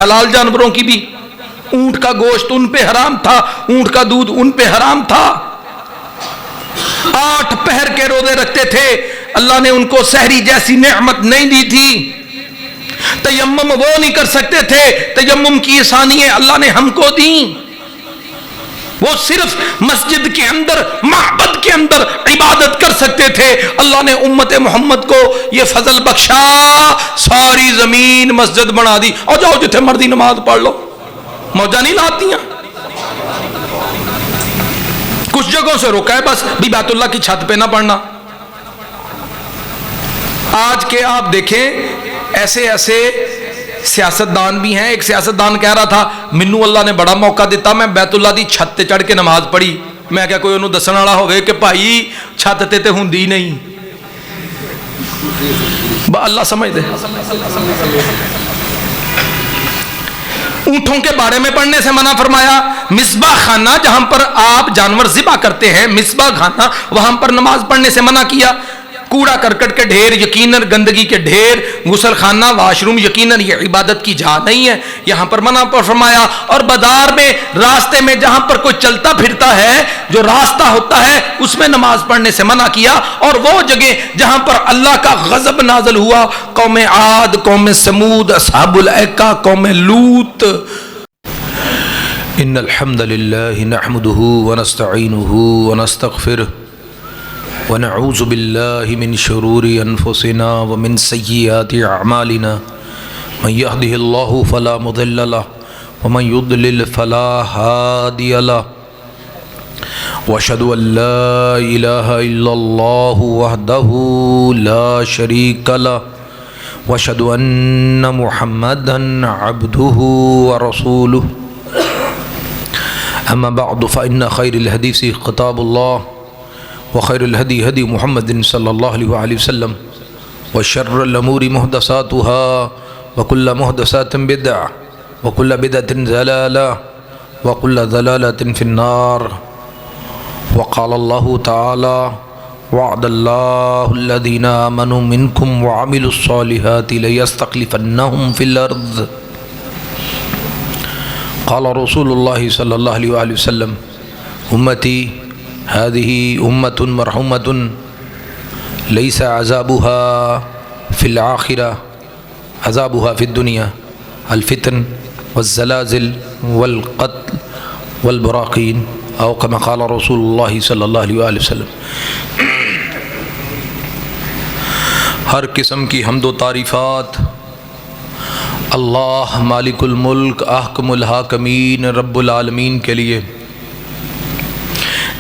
حلال جانوروں کی بھی. اونٹ کا گوشت ان پہ حرام تھا, اونٹ کا دودھ ان پہ حرام تھا. 8 پہر کے روزے رکھتے تھے, اللہ نے ان کو سحری جیسی نعمت نہیں دی تھی. تیمم وہ نہیں کر سکتے تھے, تیمم کی آسانیاں اللہ نے ہم کو دیں. وہ صرف مسجد کے اندر, معبد کے اندر عبادت کر سکتے تھے, اللہ نے امت محمد کو یہ فضل بخشا, ساری زمین مسجد بنا دی. اور جاؤ جتھے مرضی نماز پڑھ لو, موجہ نہیں لاتی ہیں. کچھ جگہوں سے روکا ہے بس بھی بیت اللہ کی چھت پہ نہ پڑھنا. آج کے آپ دیکھیں ایسے ایسے سیاستدان بھی ہیں. ایک سیاستدان کہہ رہا تھا منو اللہ نے بڑا موقع دیتا, میں بیت اللہ دی چھت تے چڑھ کے نماز پڑھی. میں کیا کوئی انہوں دسن والا ہوئے کہ بھائی چھت تے ہوندی نہیں, اللہ سمجھ دے. اونٹوں کے بارے میں پڑھنے سے منع فرمایا. مصباح خانہ جہاں پر آپ جانور ذبح کرتے ہیں, مصباح خانہ, وہاں پر نماز پڑھنے سے منع کیا. کوڑا کرکٹ کے ڈھیر, یقیناً گندگی کے ڈھیر, غسل خانہ, واش روم, یقیناً یہ عبادت کی جگہ نہیں ہے, یہاں پر منع پر فرمایا. اور بازار میں, راستے میں جہاں پر کوئی چلتا پھرتا ہے, جو راستہ ہوتا ہے اس میں نماز پڑھنے سے منع کیا. اور وہ جگہ جہاں پر اللہ کا غضب نازل ہوا, قوم عاد, قوم سمود, اصحاب الایکہ, قوم لوط. ان الحمد للہ نحمده ونستعینه ونستغفره ونعوذ باللہ من شرور انفسنا ومن سیئات اعمالنا من يهده اللہ فلا مضل له ومن يضلل فلا هادی له واشهد ان لا الہ الا اللہ وحدہ لا شریک له واشهد ان محمدا عبدہ ورسولہ. اما بعد فإن خیر الحدیث کتاب اللہ وخیر الهدی هدی محمد صلی اللہ علیہ وآلہ وسلم وشر الامور محدثاتها وكل محدثات بدعة وكل بدعة ضلالة وكل ضلالة في النار. وقال الله تعالى وعد الله الذين آمنوا منكم وعملوا الصالحات ليستخلفنهم في الأرض. قال رسول الله صلی اللہ علیہ وآلہ وسلم امتی هذه امة مرحومة ليس عذابها في الآخرة عذابها في الدنيا الفتن والزلازل والقتل والبراقين او كما قال رسول الله صلی اللہ علیہ وآلہ وسلم. ہر قسم کی حمد و تعریفات اللہ مالک الملک احکم الحاکمین رب العالمین کے لیے,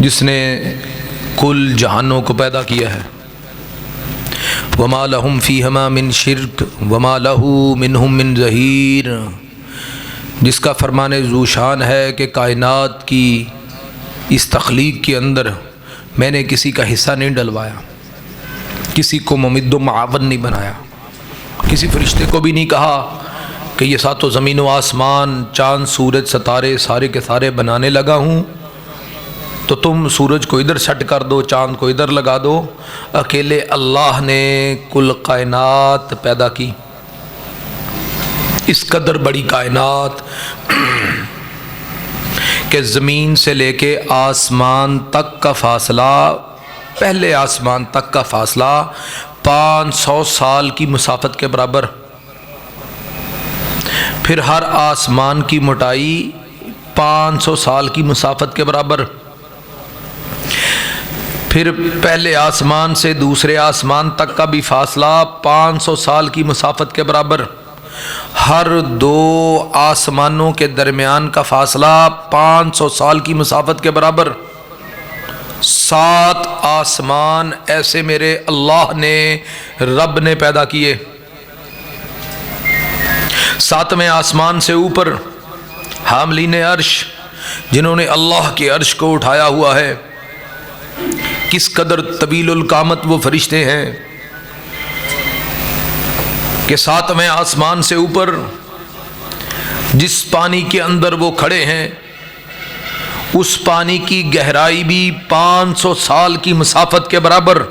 جس نے کل جہانوں کو پیدا کیا ہے. وما لہم فیہما من شرک وما لہ منہم من ظہیر, جس کا فرمان ذو شان ہے کہ کائنات کی اس تخلیق کے اندر میں نے کسی کا حصہ نہیں ڈلوایا, کسی کو ممد و معاون نہیں بنایا, کسی فرشتے کو بھی نہیں کہا کہ یہ ساتوں زمین و آسمان, چاند, سورج, ستارے سارے کے سارے بنانے لگا ہوں, تو تم سورج کو ادھر سٹ کر دو, چاند کو ادھر لگا دو. اکیلے اللہ نے کل کائنات پیدا کی. اس قدر بڑی کائنات کہ زمین سے لے کے آسمان تک کا فاصلہ, پہلے آسمان تک کا فاصلہ 500 سال کی مسافت کے برابر. پھر ہر آسمان کی موٹائی 500 سال کی مسافت کے برابر. پھر پہلے آسمان سے دوسرے آسمان تک کا بھی فاصلہ 500 سال کی مسافت کے برابر. ہر 2 آسمانوں کے درمیان کا فاصلہ 500 سال کی مسافت کے برابر. 7 آسمان ایسے میرے اللہ نے, رب نے پیدا کیے. 7ویں آسمان سے اوپر حاملین عرش, جنہوں نے اللہ کے عرش کو اٹھایا ہوا ہے. کس قدر طویل القامت وہ فرشتے ہیں کہ 7ویں آسمان سے اوپر جس پانی کے اندر وہ کھڑے ہیں, اس پانی کی گہرائی بھی 500 سال کی مسافت کے برابر,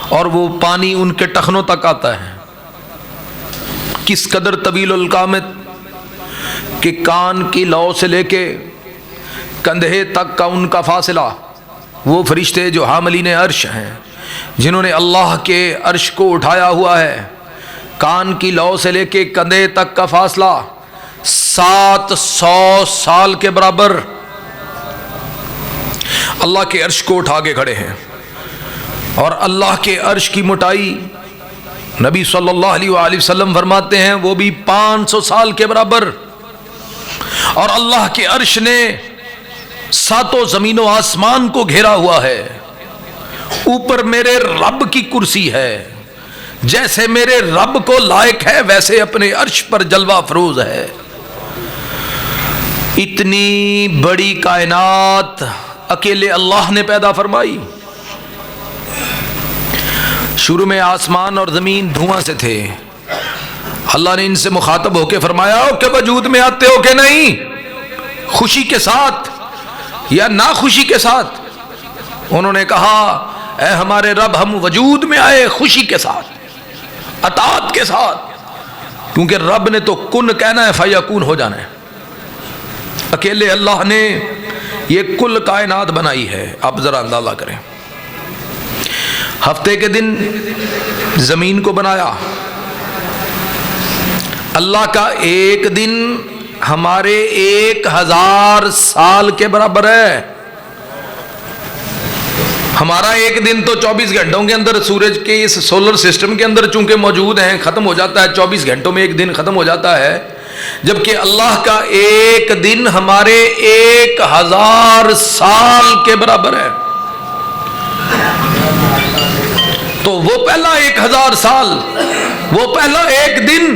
اور وہ پانی ان کے ٹخنوں تک آتا ہے. کس قدر طویل القامت کہ کان کی لو سے لے کے کندھے تک کا ان کا فاصلہ، وہ فرشتے جو حاملین عرش ہیں، جنہوں نے اللہ کے عرش کو اٹھایا ہوا ہے، کان کی لو سے لے کے کندھے تک کا فاصلہ 700 سال کے برابر اللہ کے عرش کو اٹھا کے کھڑے ہیں۔ اور اللہ کے عرش کی موٹائی نبی صلی اللہ علیہ وآلہ وسلم فرماتے ہیں وہ بھی 500 سال کے برابر۔ اور اللہ کے عرش نے ساتوں زمین و آسمان کو گھیرا ہوا ہے۔ اوپر میرے رب کی کرسی ہے، جیسے میرے رب کو لائق ہے ویسے اپنے عرش پر جلوہ افروز ہے۔ اتنی بڑی کائنات اکیلے اللہ نے پیدا فرمائی۔ شروع میں آسمان اور زمین دھواں سے تھے، اللہ نے ان سے مخاطب ہو کے فرمایا کہ وجود میں آتے ہو کہ نہیں، خوشی کے ساتھ یا ناخوشی کے ساتھ؟ انہوں نے کہا اے ہمارے رب ہم وجود میں آئے خوشی کے ساتھ، اطاعت کے ساتھ، کیونکہ رب نے تو کن کہنا ہے فیکون ہو جانا ہے۔ اکیلے اللہ نے یہ کل کائنات بنائی ہے۔ آپ ذرا اندازہ کریں، ہفتے کے دن زمین کو بنایا، اللہ کا ایک دن ہمارے 1000 سال کے برابر ہے۔ ہمارا ایک دن تو 24 گھنٹوں کے اندر سورج کے اس سولر سسٹم کے اندر چونکہ موجود ہیں ختم ہو جاتا ہے، 24 گھنٹوں میں ایک دن ختم ہو جاتا ہے، جبکہ اللہ کا ایک دن ہمارے 1000 سال کے برابر ہے۔ تو وہ پہلا 1000 سال، وہ پہلا ایک دن،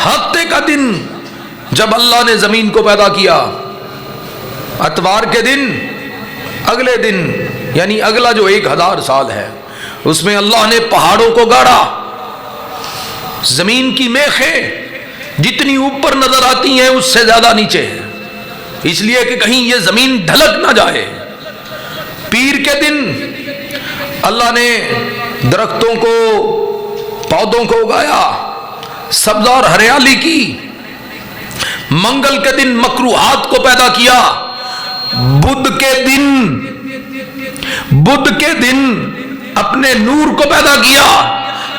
ہفتے کا دن جب اللہ نے زمین کو پیدا کیا، اتوار کے دن اگلے دن یعنی اگلا جو 1000 سال ہے، اس میں اللہ نے پہاڑوں کو گاڑا، زمین کی میخیں جتنی اوپر نظر آتی ہیں اس سے زیادہ نیچے ہے، اس لیے کہ کہیں یہ زمین ڈھلک نہ جائے۔ پیر کے دن اللہ نے درختوں کو، پودوں کو اگایا، سبز اور ہریالی کی۔ منگل کے دن مکروہات کو پیدا کیا۔ بدھ کے دن اپنے نور کو پیدا کیا۔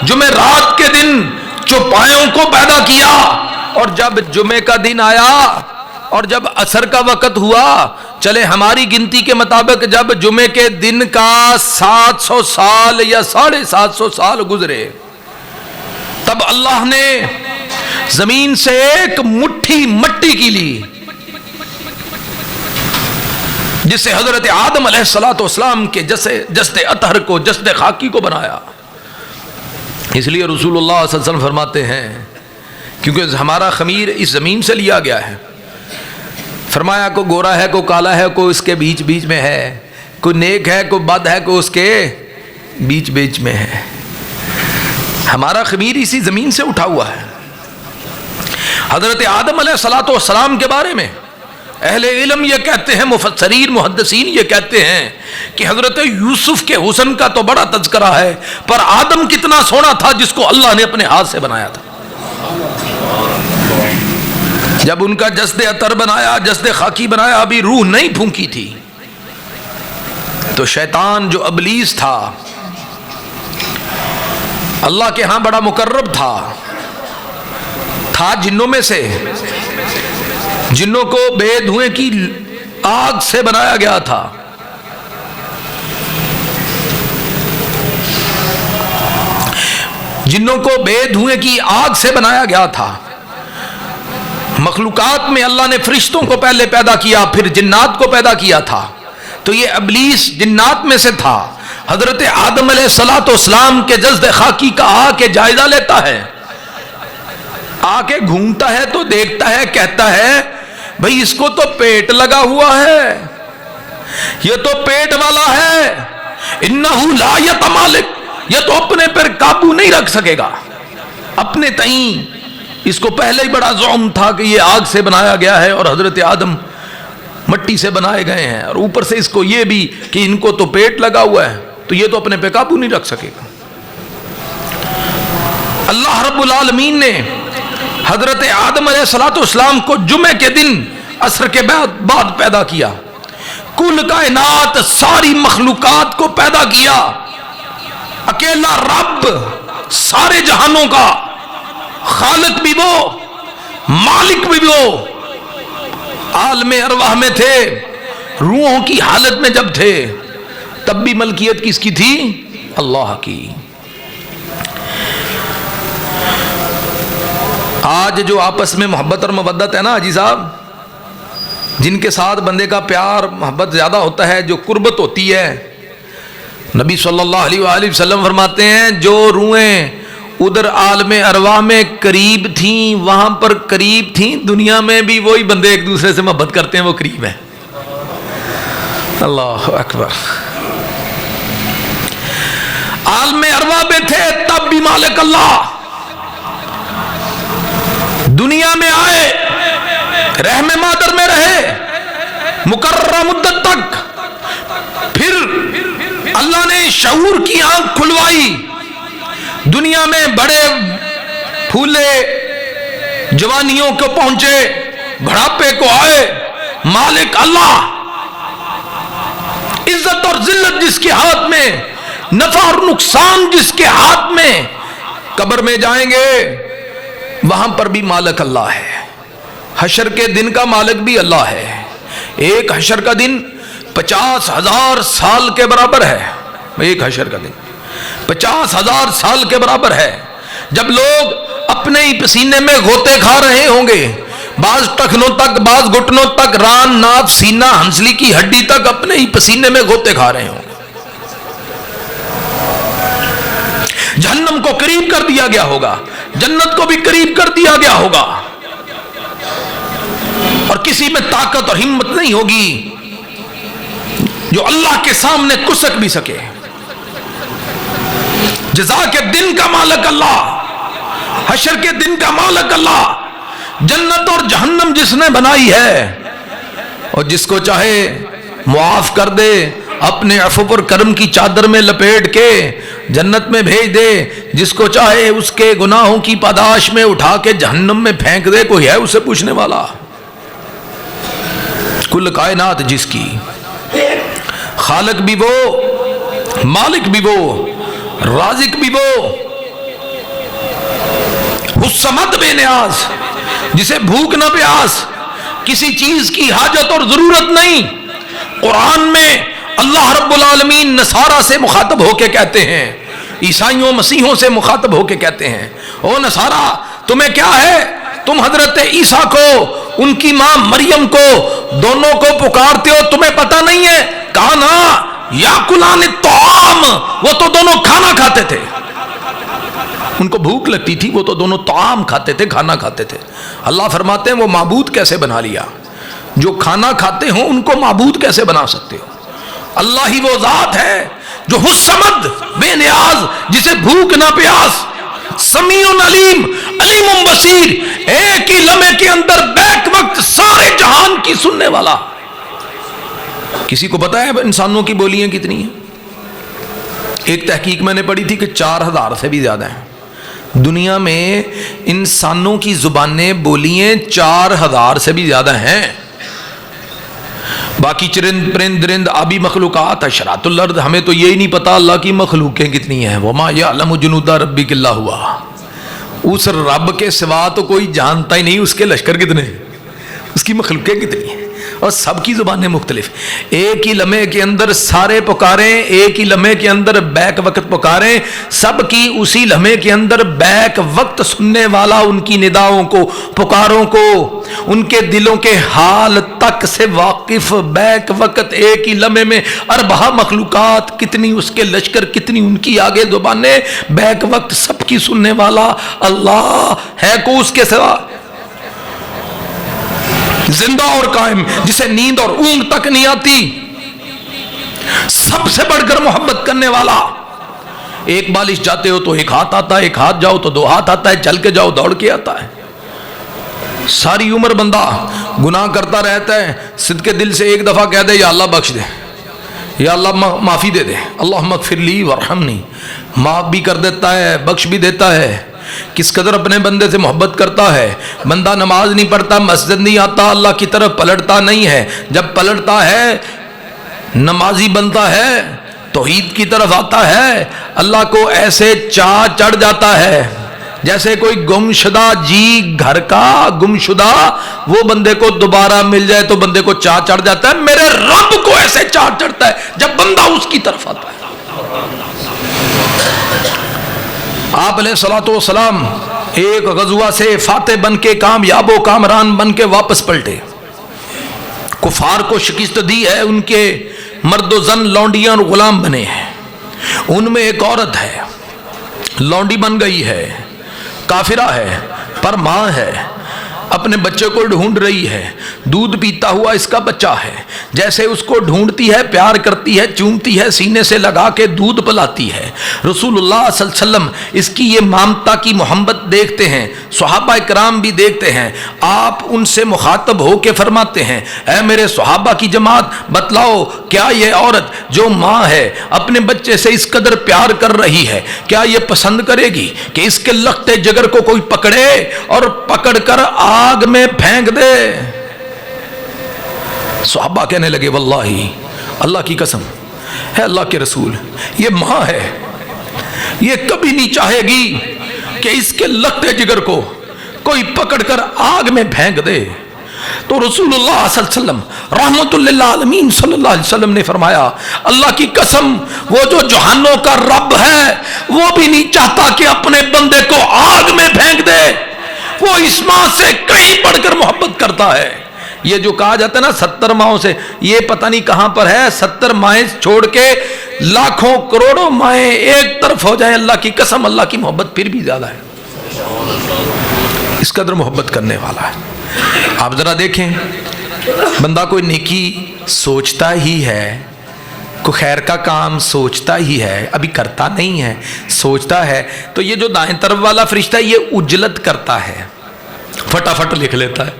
جمعرات کے دن چوپایوں کو پیدا کیا۔ اور جب جمعے کا دن آیا اور جب عصر کا وقت ہوا، چلے ہماری گنتی کے مطابق جب جمعے کے دن کا 700 سال یا 750 سال گزرے، تب اللہ نے زمین سے ایک مٹھی مٹی کی لی، جس سے حضرت آدم علیہ السلام کے جسد اطہر کو، جسد خاکی کو بنایا۔ اس لیے رسول اللہ صلی اللہ علیہ وسلم فرماتے ہیں کیونکہ ہمارا خمیر اس زمین سے لیا گیا ہے، فرمایا کوئی گورا ہے، کوئی کالا ہے، کوئی اس کے بیچ بیچ میں ہے، کوئی نیک ہے، کوئی بد ہے، کوئی اس کے بیچ بیچ میں ہے۔ ہمارا خمیر اسی زمین سے اٹھا ہوا ہے۔ حضرت آدم علیہ السلام کے بارے میں اہل علم یہ کہتے ہیں، مفسرین محدثین یہ کہتے ہیں کہ حضرت یوسف کے حسن کا تو بڑا تذکرہ ہے، پر آدم کتنا سونا تھا جس کو اللہ نے اپنے ہاتھ سے بنایا تھا۔ جب ان کا جسد اطہر بنایا، جسد خاکی بنایا، ابھی روح نہیں پھونکی تھی، تو شیطان جو ابلیس تھا اللہ کے ہاں بڑا مقرب تھا جنوں میں سے، جنوں کو بے دھوئیں کی آگ سے بنایا گیا تھا۔ جنوں کو بے دھوئیں کی آگ سے بنایا گیا تھا۔ مخلوقات میں اللہ نے فرشتوں کو پہلے پیدا کیا، پھر جنات کو پیدا کیا تھا، تو یہ ابلیس جنات میں سے تھا۔ حضرت آدم علیہ السلام کے جسد خاکی کا آ کے جائزہ لیتا ہے، آ کے گھومتا ہے تو دیکھتا ہے، کہتا ہے بھئی اس کو تو پیٹ لگا ہوا ہے، یہ تو پیٹ والا ہے، انہو لا یتمالک، یہ تو اپنے پر قابو نہیں رکھ سکے گا اپنے تئیں۔ اس کو پہلے ہی بڑا زعم تھا کہ یہ آگ سے بنایا گیا ہے اور حضرت آدم مٹی سے بنائے گئے ہیں، اور اوپر سے اس کو یہ بھی کہ ان کو تو پیٹ لگا ہوا ہے، تو یہ تو اپنے پہ قابو نہیں رکھ سکے گا۔ اللہ رب العالمین نے حضرت آدم علیہ السلام کو جمعے کے دن عصر کے بعد پیدا کیا، کل کائنات ساری مخلوقات کو پیدا کیا، اکیلا رب سارے جہانوں کا خالق بھی وہ، مالک بھی وہ، عالم ارواح میں تھے، روحوں کی حالت میں جب تھے تب بھی ملکیت کس کی تھی؟ اللہ کی۔ آج جو آپس میں محبت اور مودت ہے نا حاجی صاحب، جن کے ساتھ بندے کا پیار محبت زیادہ ہوتا ہے، جو قربت ہوتی ہے، نبی صلی اللہ علیہ وآلہ وسلم فرماتے ہیں جو روحیں ادھر عالم ارواح میں قریب تھیں وہاں پر قریب تھیں، دنیا میں بھی وہی بندے ایک دوسرے سے محبت کرتے ہیں، وہ قریب ہیں۔ اللہ اکبر۔ عالم ارواح میں تھے تب بھی مالک اللہ، دنیا میں آئے، رحم مادر میں رہے مقررہ مدت تک، پھر اللہ نے شعور کی آنکھ کھلوائی، دنیا میں بڑے پھولے جوانیوں کو پہنچے، بڑھاپے کو آئے، مالک اللہ، عزت اور ذلت جس کے ہاتھ میں، نفع اور نقصان جس کے ہاتھ میں، قبر میں جائیں گے وہاں پر بھی مالک اللہ ہے، حشر کے دن کا مالک بھی اللہ ہے۔ ایک حشر کا دن 50,000 سال کے برابر ہے، ایک حشر کا دن 50,000 سال کے برابر ہے، جب لوگ اپنے ہی پسینے میں غوطے کھا رہے ہوں گے، بعض ٹخنوں تک، بعض گھٹنوں تک، ران، ناف، سینہ، ہنسلی کی ہڈی تک اپنے ہی پسینے میں غوطے کھا رہے ہوں گے۔ جہنم کو قریب کر دیا گیا ہوگا، جنت کو بھی قریب کر دیا گیا ہوگا، اور کسی میں طاقت اور ہمت نہیں ہوگی جو اللہ کے سامنے کسک بھی سکے۔ جزا کے دن کا مالک اللہ، حشر کے دن کا مالک اللہ، جنت اور جہنم جس نے بنائی ہے، اور جس کو چاہے معاف کر دے، اپنے عفو پر کرم کی چادر میں لپیٹ کے جنت میں بھیج دے، جس کو چاہے اس کے گناہوں کی پاداش میں اٹھا کے جہنم میں پھینک دے، کوئی ہے اسے پوچھنے والا؟ کل کائنات جس کی، خالق بھی وہ، مالک بھی وہ، رازق بھی وہ، الصمد بے نیاز، جسے بھوک نہ پیاس، کسی چیز کی حاجت اور ضرورت نہیں۔ قرآن میں اللہ رب العالمین نصارہ سے مخاطب ہو کے کہتے ہیں، عیسائیوں مسیحوں سے مخاطب ہو کے کہتے ہیں، او نصارہ تمہیں کیا ہے، تم حضرت عیسیٰ کو، ان کی ماں مریم کو، دونوں کو پکارتے ہو، تمہیں پتہ نہیں ہے؟ کانا یاکلان الطعام، وہ تو دونوں کھانا کھاتے تھے، ان کو بھوک لگتی تھی، وہ تو دونوں طعام کھاتے تھے، کھانا کھاتے تھے۔ اللہ فرماتے ہیں وہ معبود کیسے بنا لیا؟ جو کھانا کھاتے ہوں ان کو معبود کیسے بنا سکتے ہو؟ اللہ ہی وہ ذات ہے جو الصمد بے نیاز، جسے بھوک نہ پیاس، سمیع علیم، علیم بصیر، ایک ہی لمحے کے اندر بیک وقت سارے جہان کی سننے والا۔ کسی کو پتا ہے انسانوں کی بولیاں کتنی ہیں؟ ایک تحقیق میں نے پڑھی تھی کہ 4,000 سے بھی زیادہ ہیں دنیا میں، انسانوں کی زبانیں، بولیاں 4,000 سے بھی زیادہ ہیں۔ باقی چرند پرند درند آبی مخلوقات، حشرات الارض، ہمیں تو یہی نہیں پتا اللہ کی مخلوقیں کتنی ہیں۔ وما یعلم جنود ربک الا ہوا، اس رب کے سوا تو کوئی جانتا ہی نہیں اس کے لشکر کتنے، اس کی مخلوقیں کتنی ہیں، اور سب کی زبانیں مختلف۔ ایک ہی لمحے کے اندر سارے پکاریں، ایک ہی لمحے کے اندر بیک وقت پکاریں، سب کی اسی لمحے کے اندر بیک وقت سننے والا ان کی نداؤں کو، پکاروں کو، ان کے دلوں کے حال تک سے واقف، بیک وقت ایک ہی لمحے میں اربعہ مخلوقات کتنی، اس کے لشکر کتنی، ان کی آگے زبانیں، بیک وقت سب کی سننے والا اللہ ہے کو اس کے سوا؟ زندہ اور قائم، جسے نیند اور اونگ تک نہیں آتی، سب سے بڑھ کر محبت کرنے والا۔ ایک بالش جاتے ہو تو ایک ہاتھ آتا ہے، ایک ہاتھ جاؤ تو 2 ہاتھ آتا ہے، چل کے جاؤ دوڑ کے آتا ہے۔ ساری عمر بندہ گناہ کرتا رہتا ہے، صدقے دل سے ایک دفعہ کہہ دے یا اللہ بخش دے، یا اللہ معافی دے دے، اللہم اغفر لی وارحمنی، معاف بھی کر دیتا ہے، بخش بھی دیتا ہے۔ کس قدر اپنے بندے سے محبت کرتا ہے. بندہ نماز نہیں پڑھتا، مسجد نہیں آتا، اللہ کی طرف پلٹتا نہیں ہے. جب پلٹتا ہے نمازی بنتا ہے، توحید کی طرف آتا ہے، اللہ کو ایسے چاہ چڑھ جاتا ہے جیسے کوئی گمشدہ جی گھر کا گمشدہ وہ بندے کو دوبارہ مل جائے تو بندے کو چاہ چڑھ جاتا ہے. میرے رب کو ایسے چاہ چڑھتا ہے جب بندہ اس کی طرف آتا ہے. آپ علیہ الصلوۃ والسلام ایک غزوہ سے فاتح بن کے کامیاب و کامران بن کے واپس پلٹے. کفار کو شکست دی ہے، ان کے مرد و زن لونڈیاں اور غلام بنے ہیں. ان میں ایک عورت ہے، لونڈی بن گئی ہے، کافرہ ہے پر ماں ہے، اپنے بچے کو ڈھونڈ رہی ہے. دودھ پیتا ہوا اس کا بچہ ہے، جیسے اس کو ڈھونڈتی ہے، پیار کرتی ہے، چومتی ہے، سینے سے لگا کے دودھ پلاتی ہے. رسول اللہ صلی اللہ علیہ وسلم اس کی یہ مامتا کی محبت دیکھتے ہیں، صحابہ کرام بھی دیکھتے ہیں. آپ ان سے مخاطب ہو کے فرماتے ہیں، اے میرے صحابہ کی جماعت، بتلاؤ کیا یہ عورت جو ماں ہے اپنے بچے سے اس قدر پیار کر رہی ہے، کیا یہ پسند کرے گی کہ اس کے لختے جگر کو کوئی پکڑے اور پکڑ کر آگ میں پھینک دے؟ صحابہ کہنے لگے واللہ، اللہ کی قسم ہے اللہ کے رسول، یہ ماں ہے، یہ کبھی نہیں چاہے گی کہ اس کے لختے جگر کو کوئی پکڑ کر آگ میں پھینک دے. تو رسول اللہ صلی اللہ علیہ وسلم رحمت للعالمین صلی اللہ علیہ وسلم نے فرمایا، اللہ کی قسم وہ جو جہانوں کا رب ہے وہ بھی نہیں چاہتا کہ اپنے بندے کو آگ میں پھینک دے. وہ اس ماں سے کہیں بڑھ کر محبت کرتا ہے. یہ جو کہا جاتا ہے نا 70 ماؤں سے، یہ پتہ نہیں کہاں پر ہے. 70 مائیں چھوڑ کے لاکھوں کروڑوں مائیں ایک طرف ہو جائیں، اللہ کی قسم اللہ کی محبت پھر بھی زیادہ ہے. اس قدر محبت کرنے والا ہے. آپ ذرا دیکھیں، بندہ کوئی نیکی سوچتا ہی ہے، کوئی خیر کا کام سوچتا ہی ہے، ابھی کرتا نہیں ہے، سوچتا ہے، تو یہ جو دائیں طرف والا فرشتہ یہ اجلت کرتا ہے، فٹافٹ لکھ لیتا ہے.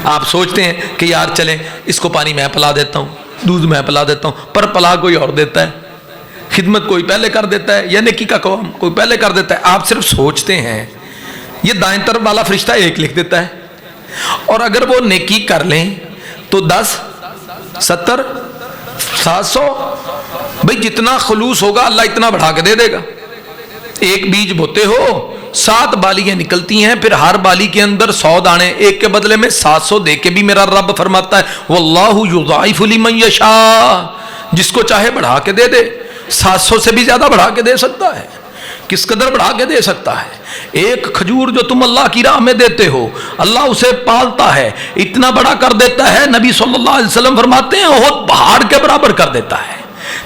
آپ سوچتے ہیں کہ یار چلیں اس کو پانی میں پلا دیتا ہوں، دودھ میں پلا دیتا ہوں، پر پلا کوئی اور دیتا ہے، خدمت کوئی پہلے کر دیتا ہے، یا نیکی کا کام کوئی پہلے کر دیتا ہے. آپ صرف سوچتے ہیں. یہ دائیں طرف والا فرشتہ ایک لکھ دیتا ہے، اور اگر وہ نیکی کر لیں تو 10 70 700، بھئی جتنا خلوص ہوگا اللہ اتنا بڑھا کے دے دے گا. ایک بیج بوتے ہو 7 بالیاں نکلتی ہیں، پھر ہر بالی کے اندر 100 دانے، ایک کے بدلے میں 700 دے کے بھی میرا رب فرماتا ہے واللہ یضاعف لمن یشاء، جس کو چاہے بڑھا کے دے دے. 700 سے بھی زیادہ بڑھا کے دے سکتا ہے. کس قدر بڑھا کے دے سکتا ہے؟ ایک کھجور جو تم اللہ کی راہ میں دیتے ہو اللہ اسے پالتا ہے، اتنا بڑا کر دیتا ہے. نبی صلی اللہ علیہ وسلم فرماتے ہیں احد پہاڑ کے برابر کر دیتا ہے.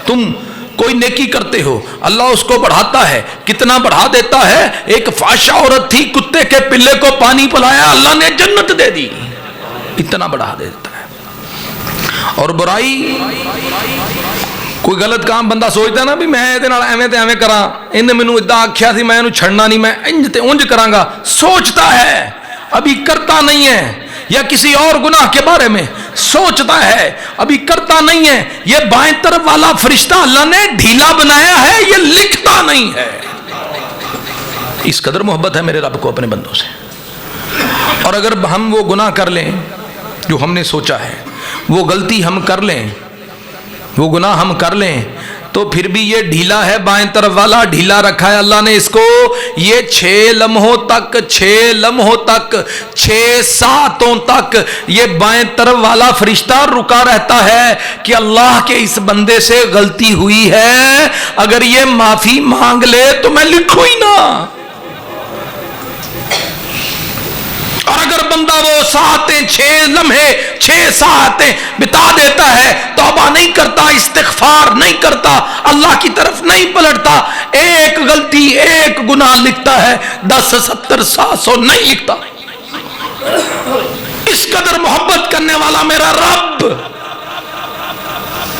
تم کوئی نیکی کرتے ہو اللہ اس کو بڑھاتا ہے. کتنا بڑھا دیتا ہے؟ ایک فحشہ عورت تھی، کتے کے پلے کو پانی پلایا، اللہ نے جنت دے دی. اتنا بڑھا دیتا ہے. اور برائی، کوئی غلط کام بندہ سوچتا ہے نا بھی میں ایویں تے ایویں کراں، انہیں مینوں ادا آکھیا سی میں انہوں چھڑنا نہیں، میں انج تے انج کراں گا، سوچتا ہے ابھی کرتا نہیں ہے. یا کسی اور گناہ کے بارے میں سوچتا ہے ابھی کرتا نہیں ہے. یہ بائیں طرف والا فرشتہ اللہ نے ڈھیلا بنایا ہے، یہ لکھتا نہیں ہے. اس قدر محبت ہے میرے رب کو اپنے بندوں سے. اور اگر ہم وہ گناہ کر لیں جو ہم نے سوچا ہے، وہ غلطی ہم کر لیں، وہ گناہ ہم کر لیں، تو پھر بھی یہ ڈھیلا ہے، بائیں طرف والا ڈھیلا رکھا ہے اللہ نے اس کو. یہ 6 لمحوں تک 6 ساعتوں تک یہ بائیں طرف والا فرشتہ رکا رہتا ہے کہ اللہ کے اس بندے سے غلطی ہوئی ہے، اگر یہ معافی مانگ لے تو میں لکھوں ہی نہ. اور اگر بندہ وہ ساعتیں 6 لمحے 6 ساعتیں بتا دیتا ہے، توبہ نہیں کرتا، استغفار نہیں کرتا، اللہ کی طرف نہیں پلٹتا، ایک غلطی ایک گناہ لکھتا ہے، 10 70 700 نہیں لکھتا. اس قدر محبت کرنے والا میرا رب.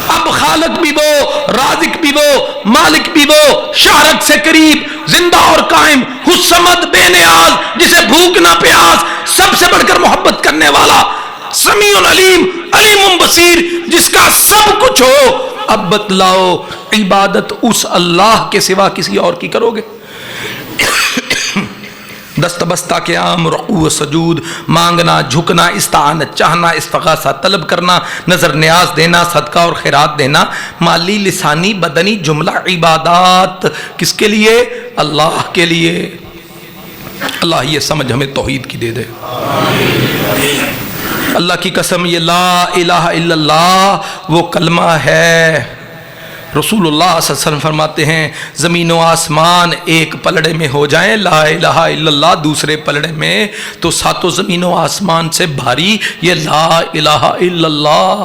اب خالق بھی وہ، رازق بھی وہ، مالک بھی وہ، شہرک سے قریب، زندہ اور قائم، حسمت بے نیاز، جسے بھوک نہ پیاس، سب سے بڑھ کر محبت کرنے والا، سمیع علیم، علیم بصیر، جس کا سب کچھ ہو. اب بتلاؤ عبادت اس اللہ کے سوا کسی اور کی کرو گے؟ دست بستہ قیام، رکوع و سجود، مانگنا، جھکنا، استعانت چاہنا، استغاثہ طلب کرنا، نظر نیاز دینا، صدقہ اور خیرات دینا، مالی، لسانی، بدنی جملہ عبادات کس کے لیے؟ اللہ کے لیے۔ اللہ یہ سمجھ ہمیں توحید کی دے دے۔ اللہ کی قسم یہ لا الہ الا اللہ وہ کلمہ ہے۔ رسول اللہ صلی اللہ علیہ وسلم فرماتے ہیں زمین و آسمان ایک پلڑے میں ہو جائیں لا الہ الا اللہ دوسرے پلڑے میں، تو ساتوں زمین و آسمان سے بھاری یہ لا الہ الا اللہ۔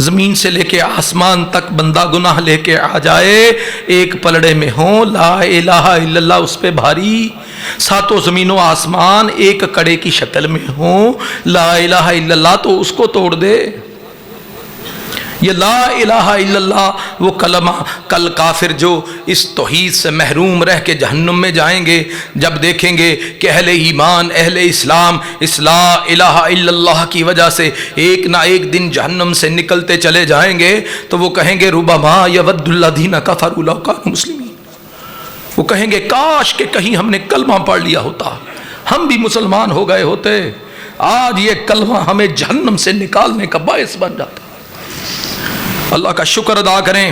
زمین سے لے کے آسمان تک بندہ گناہ لے کے آ جائے، ایک پلڑے میں ہوں لا الہ الا اللہ اس پہ بھاری، ساتوں زمین و آسمان ایک کڑے کی شکل میں ہوں لا الہ الا اللہ تو اس کو توڑ دے۔ یہ لا الہ الا اللہ وہ کلمہ، کل کافر جو اس توحید سے محروم رہ کے جہنم میں جائیں گے، جب دیکھیں گے کہ اہل ایمان، اہل اسلام اس لا الہ الا اللہ کی وجہ سے ایک نہ ایک دن جہنم سے نکلتے چلے جائیں گے، تو وہ کہیں گے ربما یود الذین کفروا لو کانوا مسلمین، وہ کہیں گے کاش کہ کہیں ہم نے کلمہ پڑھ لیا ہوتا، ہم بھی مسلمان ہو گئے ہوتے، آج یہ کلمہ ہمیں جہنم سے نکالنے کا باعث بن جاتا۔ اللہ کا شکر ادا کریں،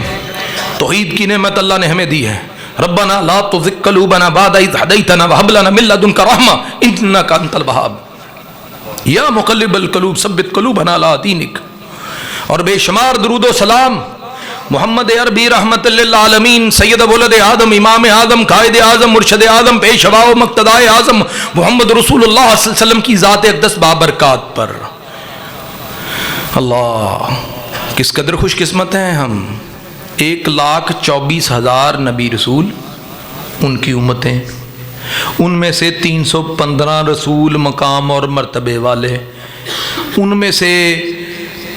توحید کی نعمت اللہ نے ہمیں دی ہے۔ ربنا لا تزغ قلوبنا بعد اذ ہدیتنا وہب لنا من لدنک رحمہ انک انت الوہاب یا مقلب القلوب ثبت قلوبنا علی دینک۔ اور بے شمار درود و سلام محمد عربی رحمت للعالمین، سید ولد آدم، امام اعظم، قائد اعظم، مرشد اعظم، پیشوا و مقتدائے اعظم محمد رسول اللہ صلی اللہ علیہ وسلم کی ذات اقدس بابرکات پر۔ اللہ کس قدر خوش قسمت ہیں ہم، 1,24,000 نبی رسول، ان کی امتیں، ان میں سے 315 رسول مقام اور مرتبے والے، ان میں سے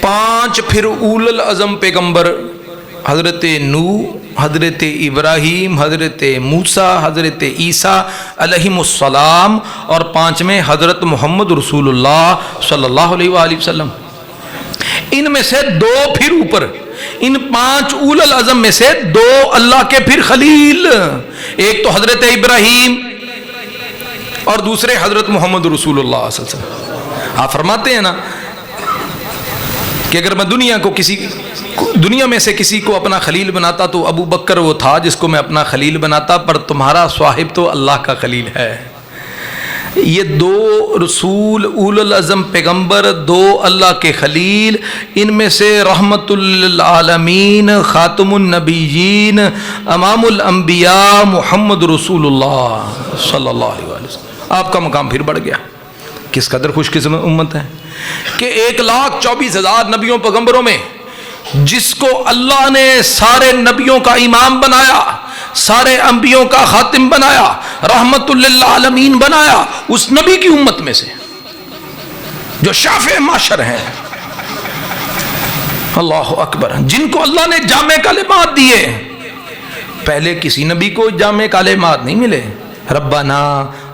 5 پھر اول العزم پیغمبر، حضرت نوح، حضرت ابراہیم، حضرت موسیٰ، حضرت عیسیٰ علیہم السلام، اور 5ویں حضرت محمد رسول اللہ صلی اللہ علیہ وآلہ وسلم۔ ان میں سے 2 پھر اوپر، ان 5 اول العزم میں سے 2 اللہ کے پھر خلیل، ایک تو حضرت ابراہیم اور دوسرے حضرت محمد رسول اللہ صلی اللہ علیہ وسلم۔ آپ فرماتے ہیں نا کہ اگر میں دنیا میں سے کسی کو اپنا خلیل بناتا تو ابو بکر وہ تھا جس کو میں اپنا خلیل بناتا، پر تمہارا صاحب تو اللہ کا خلیل ہے۔ یہ 2 رسول اول العزم پیغمبر، 2 اللہ کے خلیل، ان میں سے رحمت للعالمین خاتم النبیین امام الانبیاء محمد رسول اللہ صلی اللہ علیہ وسلم، آپ کا مقام پھر بڑھ گیا۔ کس قدر خوش قسمت امت ہے کہ 1,24,000 نبیوں پیغمبروں میں جس کو اللہ نے سارے نبیوں کا امام بنایا، سارے انبیوں کا خاتم بنایا، رحمت للعالمین بنایا، اس نبی کی امت میں سے جو شافع معاشر ہیں، اللہ اکبر، جن کو اللہ نے جامع کلمات دیے، پہلے کسی نبی کو جامع کلمات نہیں ملے۔ ربنا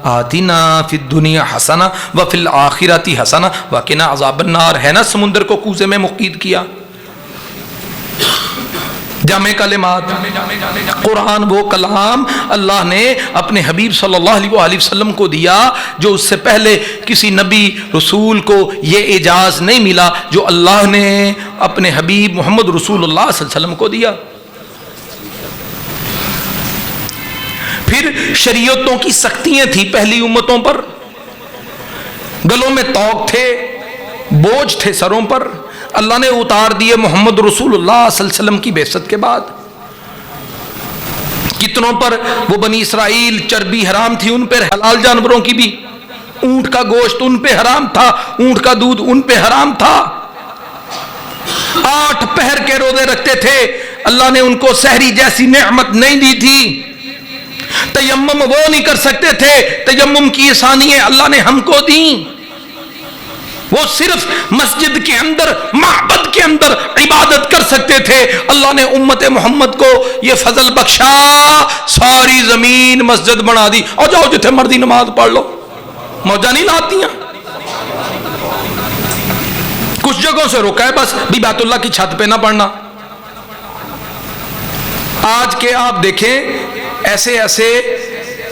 آتنا فی الدنیا حسنہ وفی الآخرۃ حسنہ وقنا عذاب النار، ہے نا سمندر کو کوزے میں مقید کیا، جامع کلمات۔ قرآن وہ کلام اللہ نے اپنے حبیب صلی اللہ علیہ وآلہ وسلم کو دیا جو اس سے پہلے کسی نبی رسول کو یہ اعجاز نہیں ملا جو اللہ نے اپنے حبیب محمد رسول اللہ صلی اللہ علیہ وسلم کو دیا۔ پھر شریعتوں کی سختیاں تھیں پہلی امتوں پر، گلوں میں طوق تھے، بوجھ تھے سروں پر، اللہ نے اتار دیے محمد رسول اللہ صلی اللہ علیہ وسلم کی بعثت کے بعد۔ کتنوں پر وہ بنی اسرائیل چربی حرام تھی، ان پر حلال جانوروں کی بھی، اونٹ کا گوشت ان پہ حرام تھا، اونٹ کا دودھ ان پہ حرام تھا، 8 پہر کے روزے رکھتے تھے، اللہ نے ان کو سحری جیسی نعمت نہیں دی تھی، تیمم وہ نہیں کر سکتے تھے، تیمم کی آسانیاں اللہ نے ہم کو دیں، وہ صرف مسجد کے اندر معبد کے اندر عبادت کر سکتے تھے، اللہ نے امت محمد کو یہ فضل بخشا، ساری زمین مسجد بنا دی، اور جاؤ جتھے مرضی نماز پڑھ لو، موجہ نہیں لاتی ہیں، کچھ جگہوں سے روکا ہے بس بھی بیت اللہ کی چھت پہ نہ پڑھنا۔ آج کے آپ دیکھیں ایسے ایسے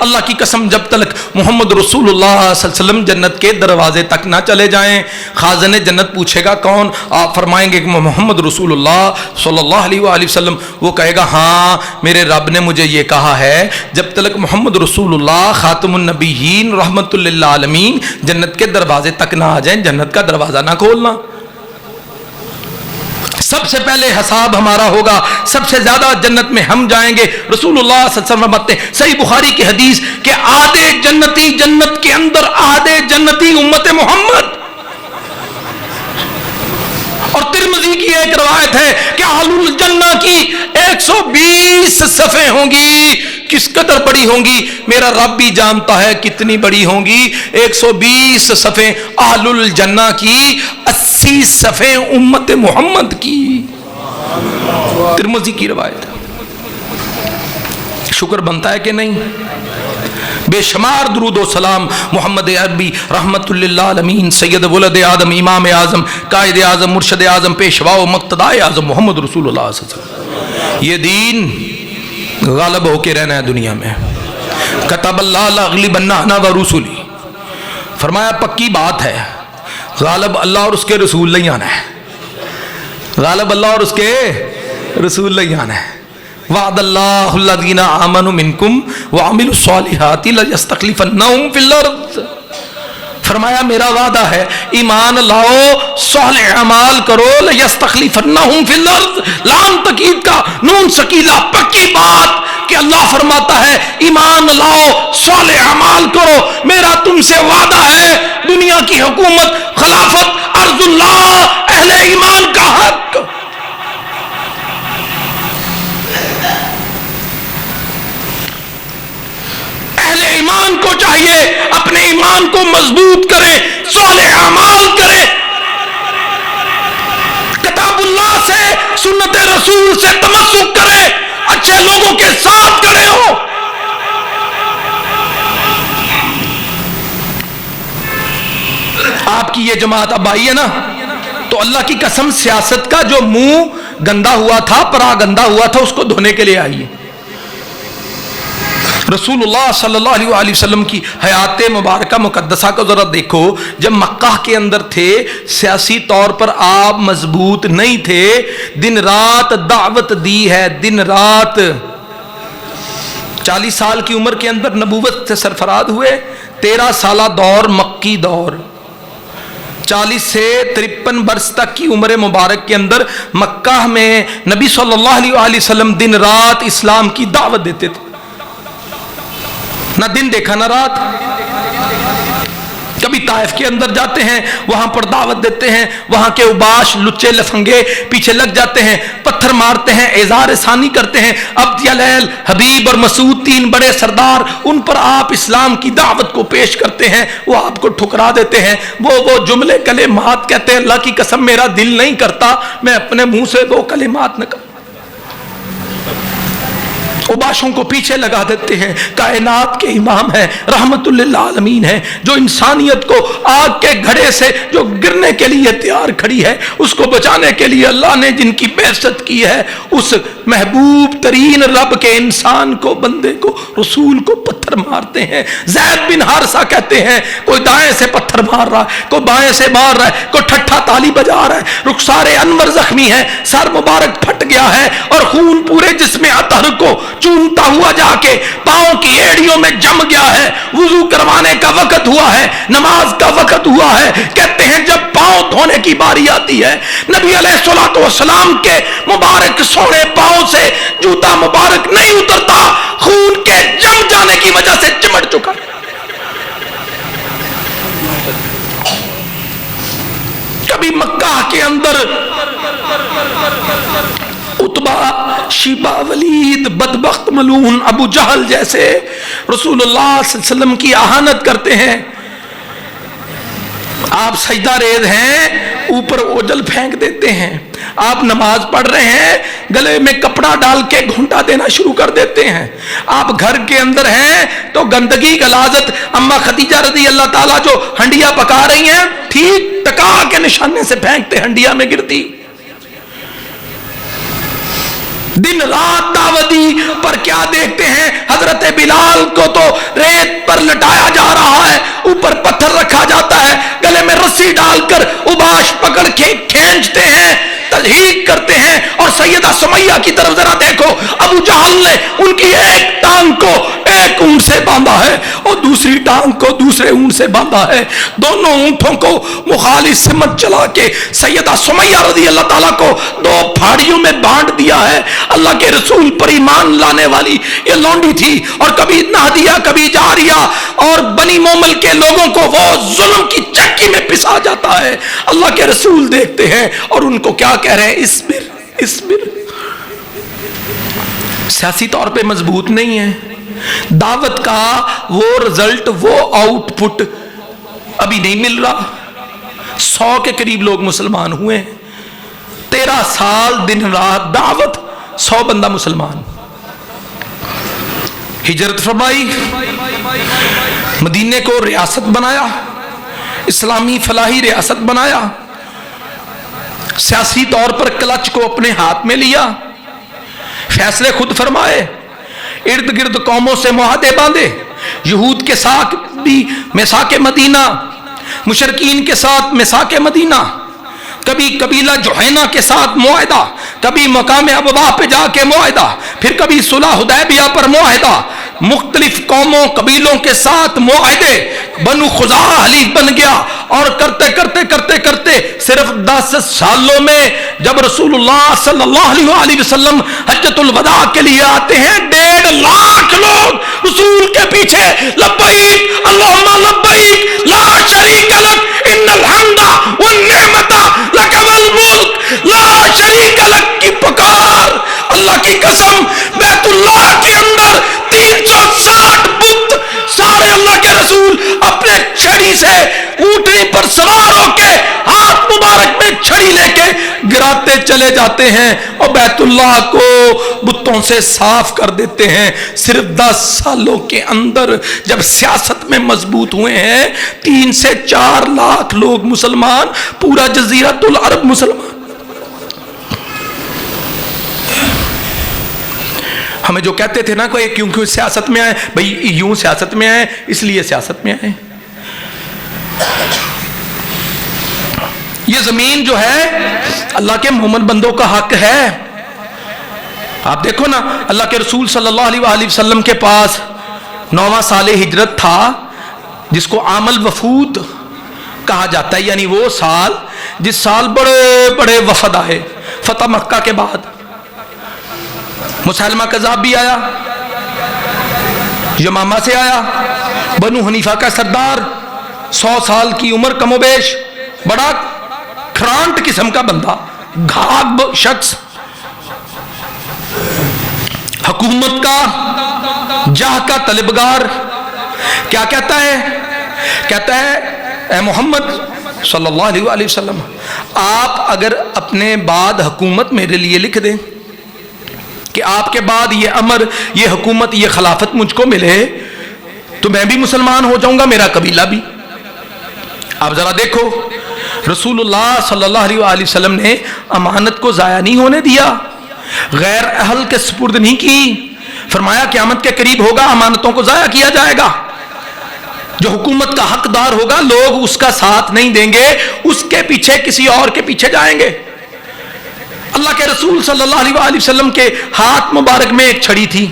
اللہ کی قسم جب تک محمد رسول اللہ صلی اللہ علیہ وسلم جنت کے دروازے تک نہ چلے جائیں. خازن جنت پوچھے گا کون؟ آپ فرمائیں گے کہ محمد رسول اللہ صلی اللہ علیہ وآلہ وسلم. وہ کہے گا ہاں میرے رب نے مجھے یہ کہا ہے جب تک محمد رسول اللہ خاتم النبیین رحمت للعالمین جنت کے دروازے تک نہ آ جائیں جنت کا دروازہ نہ کھولنا. سب سے پہلے حساب ہمارا ہوگا, سب سے زیادہ جنت میں ہم جائیں گے. رسول اللہ صلی اللہ علیہ وسلم بتاتے ہیں صحیح بخاری کی حدیث کہ آدھے جنتی جنت کے اندر, آدھے جنتی امت محمد. اور ترمذی کی ایک روایت ہے کہ اہل الجنہ کی 120 صفیں ہوں گی. کس قدر بڑی ہوں گی میرا رب بھی جانتا ہے کتنی بڑی ہوں گی. 120 صفیں اہل الجنہ کی, 80 صفیں امت محمد کی. ترمذی کی روایت. شکر بنتا ہے کہ نہیں؟ بے شمار درود و سلام محمد عربی رحمت للعالمین سید ولد آدم امام اعظم قائد اعظم مرشد اعظم پیشوا و مقتدائے اعظم محمد رسول اللہ صلی اللہ علیہ وسلم. یہ دین غالب ہو کے رہنا ہے دنیا میں. کتب اللہ لاغلبن انا ورسلی, فرمایا پکی بات ہے غالب اللہ اور اس کے رسول نہیں آنا ہے. غالب اللہ اور اس کے رسول نہیں آنا ہے. وعد اللہ الذین آمنوا منکم وعملوا الصالحات لیستخلفنہم فی الارض. فرمایا میرا وعدہ ہے ایمان لاؤ صالح اعمال کرو لیستخلفنہم فی الارض. لام تکید کا نون سکیلا, پکی بات کہ اللہ فرماتا ہے ایمان لاؤ صالح اعمال کرو, میرا تم سے وعدہ ہے دنیا کی حکومت خلافت ارض اللہ اہل ایمان کا حق. اہل ایمان کو چاہیے اپنے ایمان کو مضبوط کرے, صالح اعمال کرے, کتاب اللہ سے سنت رسول سے تمسک کرے, اچھے لوگوں کے ساتھ کھڑے ہو. آپ کی یہ جماعت اب آئی ہے نا, تو اللہ کی قسم سیاست کا جو منہ گندا ہوا تھا, پرا گندا ہوا تھا, اس کو دھونے کے لیے آئیے. رسول اللہ صلی اللہ علیہ وآلہ وسلم کی حیات مبارکہ مقدسہ کو ذرا دیکھو. جب مکہ کے اندر تھے سیاسی طور پر آپ مضبوط نہیں تھے, دن رات دعوت دی ہے, دن رات. 40 سال کی عمر کے اندر نبوت سے سرفراز ہوئے, 13 سالہ دور مکی دور, 40 سے 53 برس تک کی عمر مبارک کے اندر مکہ میں نبی صلی اللہ علیہ وآلہ وسلم دن رات اسلام کی دعوت دیتے تھے. نہ دن دیکھا نہ رات. کبھی طائف کے اندر جاتے ہیں, وہاں پر دعوت دیتے ہیں, وہاں کے اوباش لچے لفنگے پیچھے لگ جاتے ہیں, پتھر مارتے ہیں, اظہار ثانی کرتے ہیں. عبد یلیل, حبیب اور مسعود 3 بڑے سردار, ان پر آپ اسلام کی دعوت کو پیش کرتے ہیں, وہ آپ کو ٹھکرا دیتے ہیں. وہ جملے کلمات کہتے ہیں اللہ کی قسم میرا دل نہیں کرتا میں اپنے منہ سے وہ کلمات نہ کروں. اوباشوں کو پیچھے لگا دیتے ہیں. کائنات کے امام ہیں, رحمت للعالمین ہیں, جو انسانیت کو آگ کے گھڑے سے جو گرنے کے لیے تیار کھڑی ہے, اس کو بچانے کے لیے اللہ نے جن کی بعثت کی ہے, اس محبوب ترین رب کے انسان کو, بندے کو, رسول کو پتھر مارتے ہیں. زید بن حارثہ کہتے ہیں کوئی دائیں سے پتھر مار رہا ہے, کوئی بائیں سے مار رہا ہے, کوئی ٹھٹھا تالی بجا رہا ہے. رخسار انور زخمی ہے, سر مبارک پھٹ گیا ہے اور خون پورے جسم اطہر کو چومتا ہوا جا کے پاؤں کی ایڑیوں میں جم گیا ہے. وضو کروانے کا وقت ہوا ہے, نماز کا وقت ہوا ہے. کہتے ہیں جب پاؤں دھونے کی باری آتی ہے, نبی علیہ الصلوۃ والسلام کے مبارک سونے پاؤں سے جوتا مبارک نہیں اترتا, خون کے جم جانے کی وجہ سے چمٹ چکا. کبھی مکہ کے اندر عتبہ, شیبہ, ولید, بدبخت, ملعون ابو جہل جیسے رسول اللہ صلی اللہ علیہ وسلم کی اہانت کرتے ہیں. آپ سجدہ ریز ہیں, اوپر اوجل پھینک دیتے ہیں. آپ نماز پڑھ رہے ہیں, گلے میں کپڑا ڈال کے گھونٹا دینا شروع کر دیتے ہیں. آپ گھر کے اندر ہیں تو گندگی غلاظت اما خدیجہ رضی اللہ تعالیٰ جو ہنڈیا پکا رہی ہیں, ٹھیک ٹکا کے نشانے سے پھینکتے, ہنڈیا میں گرتی. دن رات دعوت دی، پر کیا دیکھتے ہیں؟ حضرت بلال کو تو ریت پر لٹایا جا رہا ہے، اوپر پتھر رکھا جاتا ہے، گلے میں رسی ڈال کر اباش پکڑ کے کھینچتے ہیں، تلحیق کرتے ہیں۔ اور سیدہ سمیہ کی طرف ذرا دیکھو، ابو جہل نے ان کی ایک ٹانگ کو ایک اونٹ سے باندھا ہے اور دوسری ٹانگ کو دوسرے اونٹ سے باندھا ہے، دونوں اونٹوں کو مخالف سمت چلا کے سیدہ سمیہ رضی اللہ تعالیٰ کو دو پھاڑیوں میں بانٹ دیا ہے۔ اللہ کے رسول پر ایمان لانے والی یہ لونڈی تھی، اور کبھی نہدیہ کبھی جاریہ اور بنی مومل کے لوگوں کو وہ ظلم کی چکی میں پسا جاتا ہے۔ اللہ کے رسول دیکھتے ہیں اور ان کو کیا کہہ رہے ہیں؟ اسبر اسبر۔ سیاسی طور پہ مضبوط نہیں ہے، دعوت کا وہ رزلٹ، وہ آؤٹ پٹ ابھی نہیں مل رہا۔ 100 کے قریب لوگ مسلمان ہوئے، 13 سال دن رات دعوت، 100 بندہ مسلمان۔ ہجرت فرمائی، مدینے کو ریاست بنایا، اسلامی فلاحی ریاست بنایا، سیاسی طور پر کلچ کو اپنے ہاتھ میں لیا، فیصلے خود فرمائے، ارد گرد قوموں سے معاہدے باندھے، یہود کے ساتھ بھی میثاق مدینہ، مشرکین کے ساتھ میثاق مدینہ، کبھی قبیلہ جوہینہ کے ساتھ معاہدہ، کبھی مقام ابواہ پہ جا کے معاہدہ، پھر کبھی صلح حدیبیہ پر معاہدہ، مختلف قوموں قبیلوں کے ساتھ معاہدے، بنو خزاعہ حلیف بن گیا، اور کرتے کرتے کرتے کرتے صرف 10 سالوں میں جب رسول اللہ صلی اللہ علیہ وسلم حجۃ الوداع کے لیے آتے ہیں، 1.5 لاکھ لوگ رسول کے پیچھے لبیک اللہم لبیک لا شریک لک ان الحمد والنعمت لک والملک لا شریک لک کی پکار۔ اللہ کی قسم، بیت اللہ کے اندر 360 بت، سارے اللہ کے رسول اپنے چھڑی سے اونٹنی پر سوار ہو کے ہاتھ مبارک میں چھڑی لے کے گراتے چلے جاتے ہیں اور بیت اللہ کو بتوں سے صاف کر دیتے ہیں۔ صرف 10 سالوں کے اندر جب سیاست میں مضبوط ہوئے ہیں، 3 سے 4 لاکھ لوگ مسلمان، پورا جزیرۃ العرب مسلمان۔ ہمیں جو کہتے تھے نا کہ کیوں سیاست میں آئے، بھئی یوں سیاست میں آئے، اس لیے سیاست میں آئے۔ یہ زمین جو ہے اللہ کے مومن بندوں کا حق ہے۔ آپ دیکھو نا، اللہ کے رسول صلی اللہ علیہ وسلم کے پاس 9واں سال ہجرت تھا، جس کو عام الوفود کہا جاتا ہے، یعنی وہ سال جس سال بڑے بڑے وفد آئے۔ فتح مکہ کے بعد مسلمہ کذاب بھی آیا، یمامہ سے آیا، بنو حنیفہ کا سردار، 100 سال کی عمر کم و بیش، بڑا کھرانٹ قسم کا بندہ، گھاگ شخص، حکومت کا جاہ کا طلبگار، کیا کہتا ہے؟ کہتا ہے اے محمد صلی اللہ علیہ وسلم، آپ اگر اپنے بعد حکومت میرے لیے لکھ دیں کہ آپ کے بعد یہ امر، یہ حکومت، یہ خلافت مجھ کو ملے، تو میں بھی مسلمان ہو جاؤں گا، میرا قبیلہ بھی۔ آپ ذرا دیکھو، رسول اللہ صلی اللہ علیہ وسلم نے امانت کو ضائع نہیں ہونے دیا، غیر اہل کے سپرد نہیں کی۔ فرمایا قیامت کے قریب ہوگا، امانتوں کو ضائع کیا جائے گا، جو حکومت کا حقدار ہوگا لوگ اس کا ساتھ نہیں دیں گے، اس کے پیچھے کسی اور کے پیچھے جائیں گے۔ اللہ کے رسول صلی اللہ علیہ وسلم کے ہاتھ مبارک میں ایک چھڑی تھی،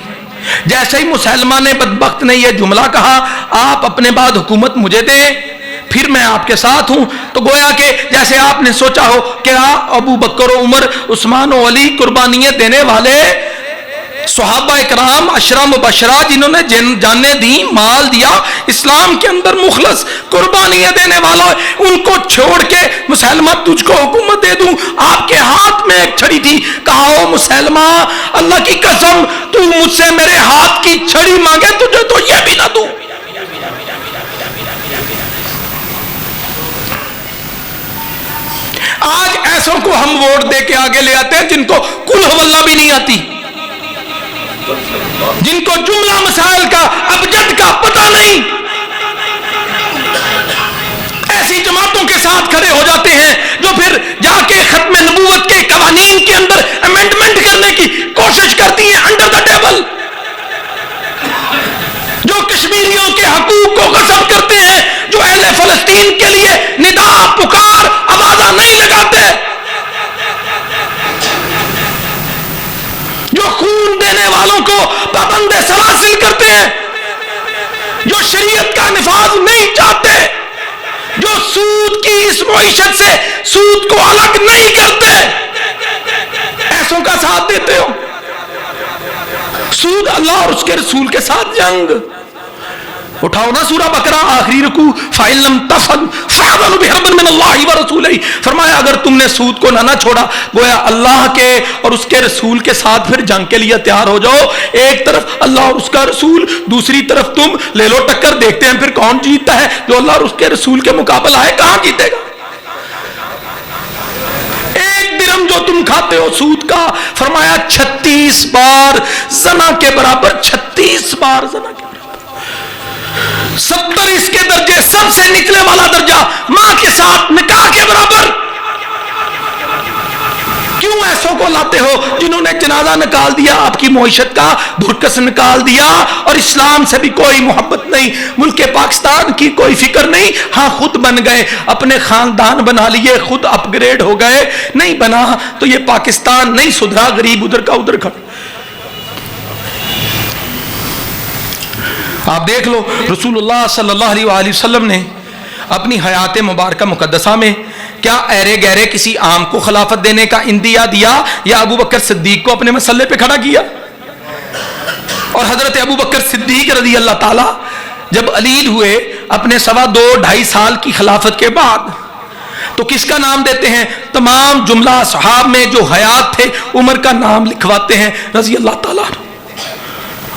جیسے ہی مسلمہ نے بدبخت نے یہ جملہ کہا، آپ اپنے بعد حکومت مجھے دیں پھر میں آپ کے ساتھ ہوں، تو گویا کہ جیسے آپ نے سوچا ہو کہ ابو بکر و عمر، عثمان و علی، قربانیاں دینے والے صحابہ اکرام، عشرہ مبشرہ، جنہوں نے جانیں دی، مال دیا، اسلام کے اندر مخلص قربانیاں دینے والا، ان کو چھوڑ کے مسلمہ تجھ کو حکومت دے دوں؟ آپ کے ہاتھ میں ایک چھڑی تھی، کہا او مسلمہ، اللہ کی قسم تو مجھ سے میرے ہاتھ کی چھڑی مانگے، تجھے تو یہ بھی نہ دوں۔ آج ایسوں کو ہم ووٹ دے کے آگے لے آتے ہیں جن کو کل ہو اللہ بھی نہیں آتی، جن کو جملہ مسائل کا ابجد کا پتہ نہیں، ایسی جماعتوں کے ساتھ کھڑے ہو جاتے ہیں جو پھر جا کے ختم نبوت کے قوانین کے اندر امینڈمنٹ کرنے کی کوشش فلسطین کے لیے ندا پکار آوازہ نہیں لگاتے، جو خون دینے والوں کو پابند سلاسل کرتے ہیں، جو شریعت کا نفاذ نہیں چاہتے، جو سود کی اس معیشت سے سود کو الگ نہیں کرتے، ایسوں کا ساتھ دیتے ہو۔ سود اللہ اور اس کے رسول کے ساتھ جنگ۔ اٹھاؤ نا سورہ بقرہ آخری رکوع، فَإِن لَمْ تَفْعَلُوا فَأْذَنُوا بِحَرْبٍ مِّنَ اللَّهِ وَرَسُولِهِ، فرمایا اگر تم نے سود کو نہ چھوڑا، گویا اللہ کے اور اس کے رسول کے ساتھ پھر جنگ کے لیے تیار ہو جاؤ۔ ایک طرف اللہ اور اس کا رسول، دوسری طرف تم، لے لو ٹکر، دیکھتے ہیں پھر کون جیتتا ہے۔ جو اللہ اور اس کے رسول کے مقابلہ ہے کہاں جیتے گا؟ جو تم کھاتے ہو سود کا، فرمایا 36 بار زنا کے برابر، 36 بار زنا کے برابر، 70 اس کے درجے، سب سے نچلے والا درجہ ماں کے ساتھ نکاح کے برابر۔ کیوں ایسوں کو لاتے ہو جنہوں نے جنازہ نکال دیا، آپ کی معیشت کا بھرکس نکال دیا، اور اسلام سے بھی کوئی محبت نہیں، ملک پاکستان کی کوئی فکر نہیں؟ ہاں خود بن گئے، اپنے خاندان بنا لیے، خود اپ گریڈ ہو گئے، نہیں بنا تو یہ پاکستان نہیں سدھرا، غریب ادھر کا ادھر کھڑا۔ آپ دیکھ لو رسول اللہ صلی اللہ علیہ وآلہ وسلم نے اپنی حیات مبارکہ مقدسہ میں کیا ایرے گہرے کسی عام کو خلافت دینے کا اندیا دیا، یا ابو بکر صدیق کو اپنے مسئلے پہ کھڑا کیا؟ اور حضرت ابو بکر صدیق رضی اللہ تعالی جب علیل ہوئے اپنے 2.5 سال کی خلافت کے بعد، تو کس کا نام دیتے ہیں؟ تمام جملہ صحاب میں جو حیات تھے عمر کا نام لکھواتے ہیں رضی اللہ تعالیٰ۔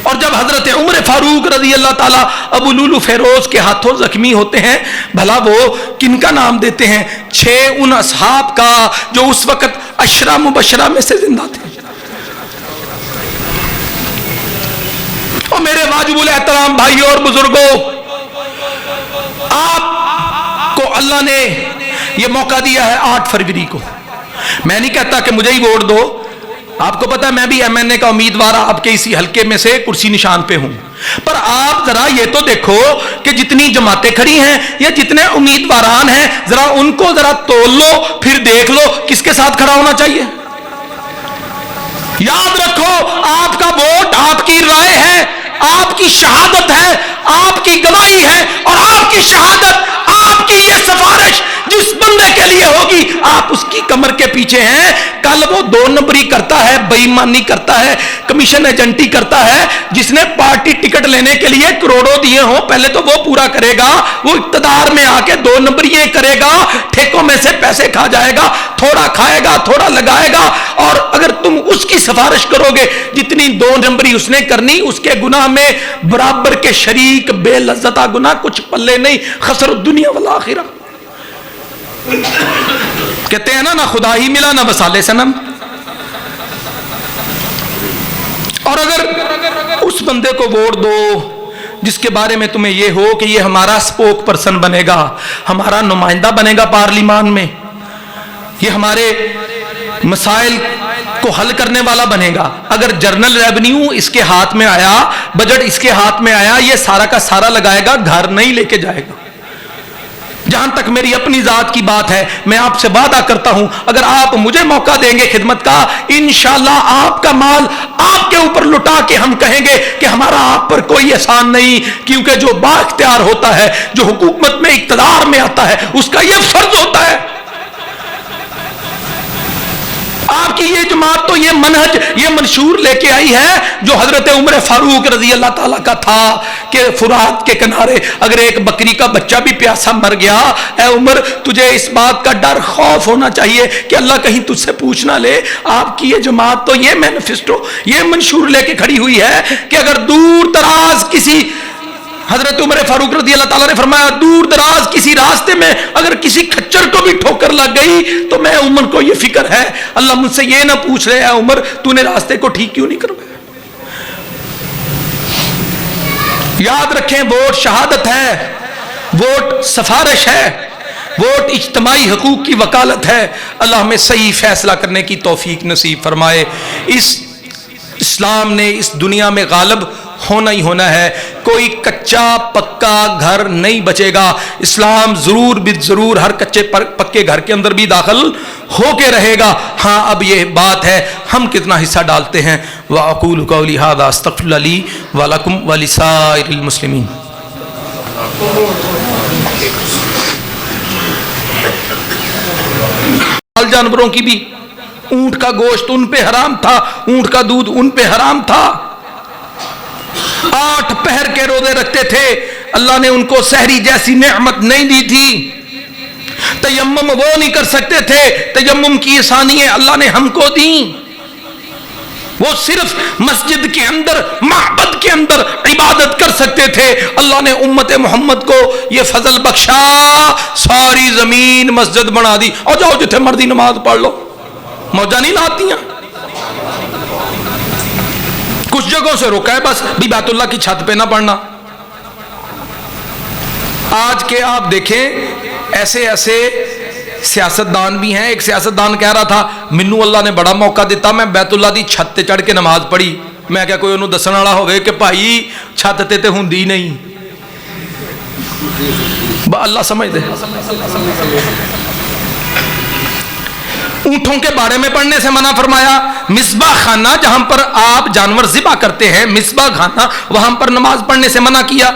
اور جب حضرت عمر فاروق رضی اللہ تعالیٰ ابو لولو فیروز کے ہاتھوں زخمی ہوتے ہیں، بھلا وہ کن کا نام دیتے ہیں؟ 6 ان اصحاب کا جو اس وقت 10 مبشرہ میں سے زندہ تھے۔ اور میرے واجب الاحترام بھائیوں اور بزرگوں، آپ کو اللہ نے یہ موقع دیا ہے 8 فروری کو۔ میں نہیں کہتا کہ مجھے ہی ووٹ دو، آپ کو پتا میں بھی MNA کا امیدوار آپ کے اسی حلقے میں سے کرسی نشان پہ ہوں، پر آپ ذرا یہ تو دیکھو کہ جتنی جماعتیں کھڑی ہیں یا جتنے امیدواران ہیں، ذرا ان کو ذرا تول لو، پھر دیکھ لو کس کے ساتھ کھڑا ہونا چاہیے۔ یاد رکھو آپ کا ووٹ آپ کی رائے ہے، آپ کی شہادت ہے، آپ کی گواہی ہے، اور آپ کی شہادت، آپ کی یہ سفارش جس بندے کے لیے ہوگی آپ اس کی کمر کے پیچھے ہیں۔ کل وہ 2 نمبری کرتا ہے، بے ایمانی کرتا ہے، کمیشن ایجنٹی کرتا ہے، جس نے پارٹی ٹکٹ لینے کے لیے کروڑوں دیے ہوں، پہلے تو وہ پورا کرے گا، وہ اقتدار میں آ کے 2 نمبری کرے گا، ٹھیکوں میں سے پیسے کھا جائے گا، تھوڑا کھائے گا تھوڑا لگائے گا، اور اگر تم اس کی سفارش کرو گے جتنی 2 نمبری اس نے کرنی، اس کے گناہ میں برابر کے شریک، بے لذتہ گناہ، کچھ پلے نہیں، خسر الدنیا والآخرہ۔ کہتے ہیں نہ خدا ہی ملا نہ وسالے صنم۔ اور اگر اس بندے کو ووٹ دو جس کے بارے میں تمہیں یہ ہو کہ یہ ہمارا سپوک پرسن بنے گا، ہمارا نمائندہ بنے گا پارلیمان میں، یہ ہمارے مسائل کو حل کرنے والا بنے گا، اگر جرنل ریونیو اس کے ہاتھ میں آیا، بجٹ اس کے ہاتھ میں آیا، یہ سارا کا سارا لگائے گا، گھر نہیں لے کے جائے گا۔ جہاں تک میری اپنی ذات کی بات ہے، میں آپ سے وعدہ کرتا ہوں اگر آپ مجھے موقع دیں گے خدمت کا، انشاءاللہ آپ کا مال آپ کے اوپر لٹا کے ہم کہیں گے کہ ہمارا آپ پر کوئی احسان نہیں، کیونکہ جو با اختیار ہوتا ہے، جو حکومت میں اقتدار میں آتا ہے، اس کا یہ فرض ہوتا ہے۔ آپ کی یہ جماعت تو یہ منہج، یہ منشور لے کے آئی ہے جو حضرت عمر فاروق رضی اللہ تعالیٰ کا تھا کہ فرات کے کنارے اگر ایک بکری کا بچہ بھی پیاسا مر گیا، اے عمر تجھے اس بات کا ڈر خوف ہونا چاہیے کہ اللہ کہیں تجھ سے پوچھ نہ لے۔ آپ کی یہ جماعت تو یہ مینیفیسٹو، یہ منشور لے کے کھڑی ہوئی ہے کہ اگر دور دراز کسی، حضرت عمر فاروق رضی اللہ تعالیٰ نے فرمایا دور دراز کسی راستے میں اگر کسی کھچر کو بھی ٹھوکر لگ گئی تو میں عمر کو یہ فکر ہے اللہ مجھ سے یہ نہ پوچھ رہے اے عمر تو نے راستے کو ٹھیک کیوں نہیں کروایا۔ یاد رکھیں ووٹ شہادت ہے، ووٹ سفارش ہے، ووٹ اجتماعی حقوق کی وکالت ہے۔ اللہ ہمیں صحیح فیصلہ کرنے کی توفیق نصیب فرمائے۔ اس اسلام نے اس دنیا میں غالب ہونا ہی ہونا ہے. کوئی کچا پکا گھر نہیں بچے گا. اسلام ضرور ضرور ہر کچے پکے گھر کے اندر بھی داخل ہو کے رہے گا. ہاں اب یہ بات ہے ہم کتنا حصہ ڈالتے ہیں. وَأَقُولُ قَوْلِي هَذَا أَسْتَغْفِرُ لِي وَلَكُمْ وَلِسَائِرِ الْمُسْلِمِينَ. جانوروں کی بھی، اونٹ کا گوشت ان پہ حرام تھا، اونٹ کا دودھ ان پہ حرام تھا. 8 پہر کے روزے رکھتے تھے، اللہ نے ان کو سحری جیسی نعمت نہیں دی تھی. تیمم وہ نہیں کر سکتے تھے، تیمم کی آسانیاں اللہ نے ہم کو دیں. وہ صرف مسجد کے اندر معبد کے اندر عبادت کر سکتے تھے، اللہ نے امت محمد کو یہ فضل بخشا، ساری زمین مسجد بنا دی. اور جاؤ جتھے مرضی نماز پڑھ لو، موجہ نہیں لاتی ہیں. کچھ جگہوں سے روکا ہے بس بھی بیت اللہ کی چھت پہ نہ پڑھنا. آج کے آپ دیکھیں ایسے ایسے سیاستدان بھی ہیں. ایک سیاستدان کہہ رہا تھا منو اللہ نے بڑا موقع دیتا، میں بیت اللہ دی چھت تے چڑھ کے نماز پڑھی. میں کیا کوئی انہوں دسن والا ہوئے کہ بھائی چھت تے ہوندی نہیں، اللہ سمجھ دے. اونٹوں کے بارے میں پڑھنے سے منع فرمایا. مصباح خانہ جہاں پر آپ جانور ذبح کرتے ہیں، مصباح خانہ، وہاں پر نماز پڑھنے سے منع کیا.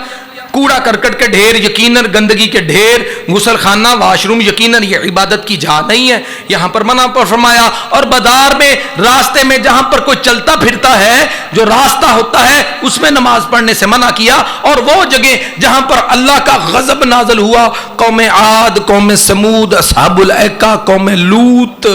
کوڑا کرکٹ کے ڈھیر، یقیناً گندگی کے ڈھیر، غسل خانہ، واش روم، یقیناً یہ عبادت کی جگہ نہیں ہے، یہاں پر منع پر فرمایا. اور بازار میں، راستے میں جہاں پر کوئی چلتا پھرتا ہے، جو راستہ ہوتا ہے اس میں نماز پڑھنے سے منع کیا. اور وہ جگہ جہاں پر اللہ کا غضب نازل ہوا، قوم عاد، قوم سمود، اصحاب الایکہ، قوم لوط،